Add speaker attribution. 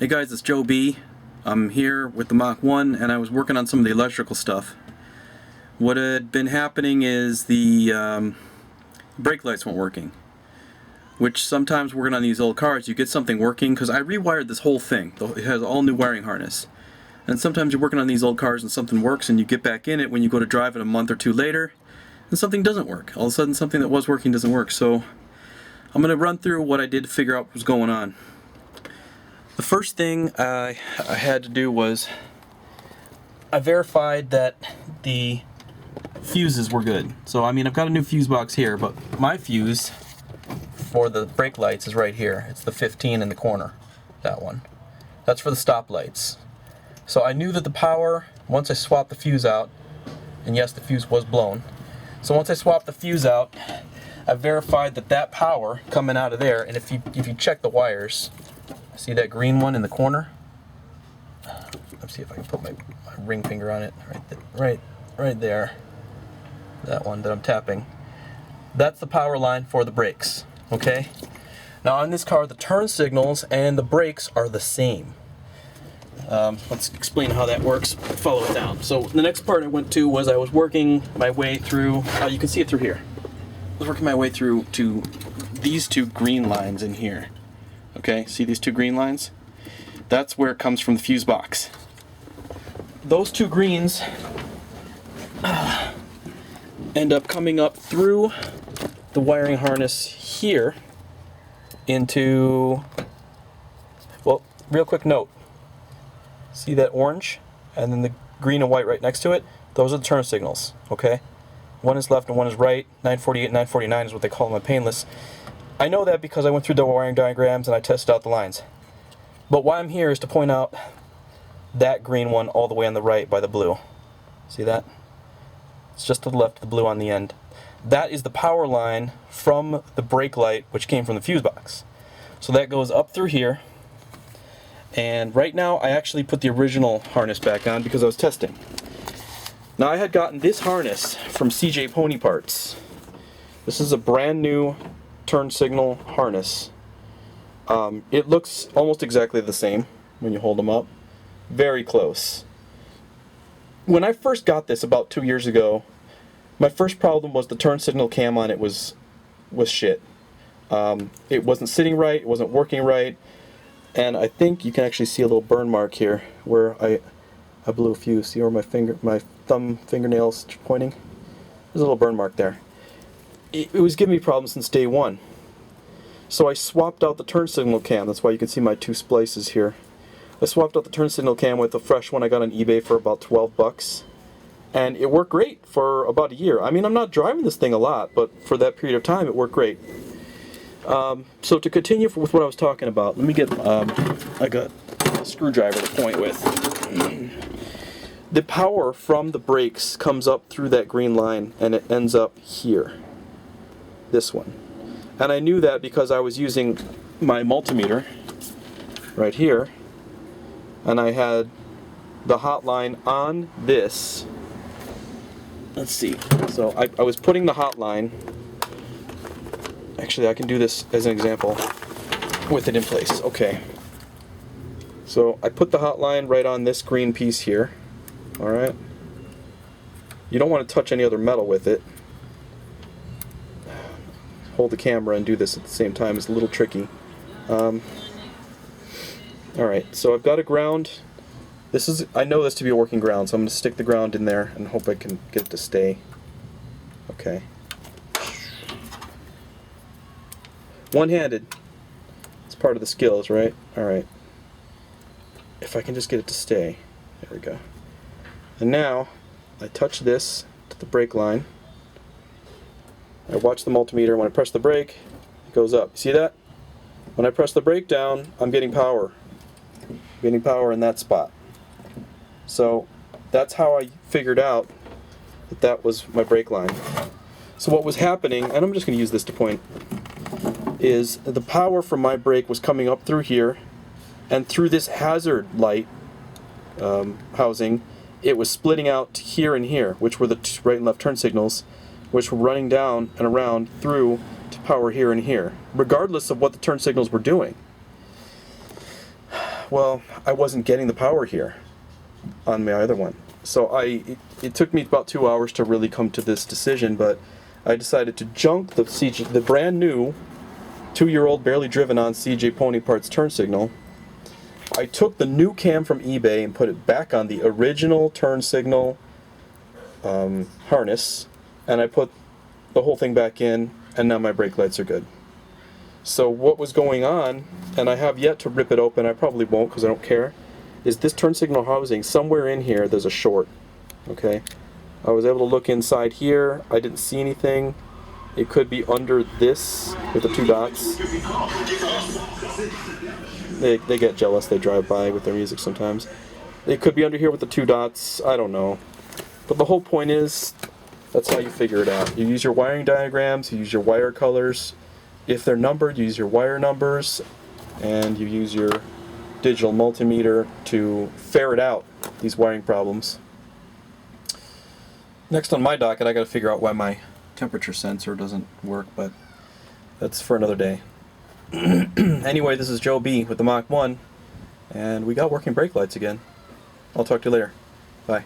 Speaker 1: Hey guys, it's Joe B. I'm here with the Mach 1 and I was working on some of the electrical stuff. What had been happening is the brake lights weren't working. Which sometimes working on these old cars, you get something working, because I rewired this whole thing. It has all new wiring harness. And sometimes you're working on these old cars and something works and you get back in it when you go to drive it a month or two later and something doesn't work. All of a sudden something that was working doesn't work. So I'm going to run through what I did to figure out what was going on. The first thing I had to do was I verified that the fuses were good. So I mean, I've got a new fuse box here, but my fuse for the brake lights is right here. It's the 15 in the corner, that one. That's for the stop lights. So I knew that the power, once I swapped the fuse out, and yes, the fuse was blown. So once I swapped the fuse out, I verified that that power coming out of there, and if you check the wires, see that green one in the corner? Let's see if I can put my ring finger on it. Right there. That one that I'm tapping. That's the power line for the brakes. Okay? Now on this car, the turn signals and the brakes are the same. Let's explain how that works. Follow it down. So the next part I went to was I was working my way through, you can see it through here. I was working my way through to these two green lines in here. Okay, see these two green lines? That's where it comes from the fuse box. Those two greens end up coming up through the wiring harness here into, well, real quick note. See that orange? And then the green and white right next to it? Those are the turn signals, okay? One is left and one is right. 948 and 949 is what they call them on painless. I know that because I went through the wiring diagrams and I tested out the lines. But why I'm here is to point out that green one all the way on the right by the blue. See that? It's just to the left of the blue on the end. That is the power line from the brake light, which came from the fuse box. So that goes up through here. And right now I actually put the original harness back on because I was testing. Now I had gotten this harness from CJ Pony Parts. This is a brand new turn signal harness. It looks almost exactly the same when you hold them up. Very close. When I first got this about 2 years ago, my first problem was the turn signal cam on it was shit. It wasn't sitting right, it wasn't working right, and I think you can actually see a little burn mark here where I blew a fuse. See where my thumb fingernail's pointing? There's a little burn mark there. It was giving me problems since day one. So I swapped out the turn signal cam. That's why you can see my two splices here. I swapped out the turn signal cam with a fresh one I got on eBay for about 12 bucks. And it worked great for about a year. I mean, I'm not driving this thing a lot, but for that period of time, it worked great. So to continue with what I was talking about, let me get like a screwdriver to point with. The power from the brakes comes up through that green line and it ends up here. This one. And I knew that because I was using my multimeter right here, and I had the hotline on this. Let's see. So I was putting the hotline. Actually, I can do this as an example with it in place. Okay. So I put the hotline right on this green piece here. All right. You don't want to touch any other metal with it. Hold the camera and do this at the same time is a little tricky. Alright, so I've got a ground. I know this to be a working ground, so I'm going to stick the ground in there and hope I can get it to stay. Okay. One-handed. It's part of the skills, right? Alright. If I can just get it to stay. There we go. And now, I touch this to the brake line. I watch the multimeter. When I press the brake, it goes up. See that? When I press the brake down, I'm getting power. I'm getting power in that spot. So that's how I figured out that that was my brake line. So what was happening, and I'm just going to use this to point, is the power from my brake was coming up through here, and through this hazard light housing, it was splitting out to here and here, which were the right and left turn signals, which were running down and around through to power here and here, regardless of what the turn signals were doing. well, I wasn't getting the power here on my other one. So it took me about 2 hours to really come to this decision, but I decided to junk the brand new 2-year-old barely driven on CJ Pony Parts turn signal. I took the new cam from eBay and put it back on the original turn signal harness, and I put the whole thing back in, and now my brake lights are good. So what was going on, and I have yet to rip it open, I probably won't because I don't care, is this turn signal housing, somewhere in here there's a short. Okay, I was able to look inside here, I didn't see anything. It could be under this with the 2 dots. They get jealous, they drive by with their music sometimes. It could be under here with the 2 dots, I don't know. But the whole point is, that's how you figure it out. You use your wiring diagrams, you use your wire colors. If they're numbered, you use your wire numbers, and you use your digital multimeter to ferret out these wiring problems. Next on my docket, I got to figure out why my temperature sensor doesn't work, but that's for another day. Anyway, this is Joe B with the Mach 1, and we got working brake lights again. I'll talk to you later. Bye.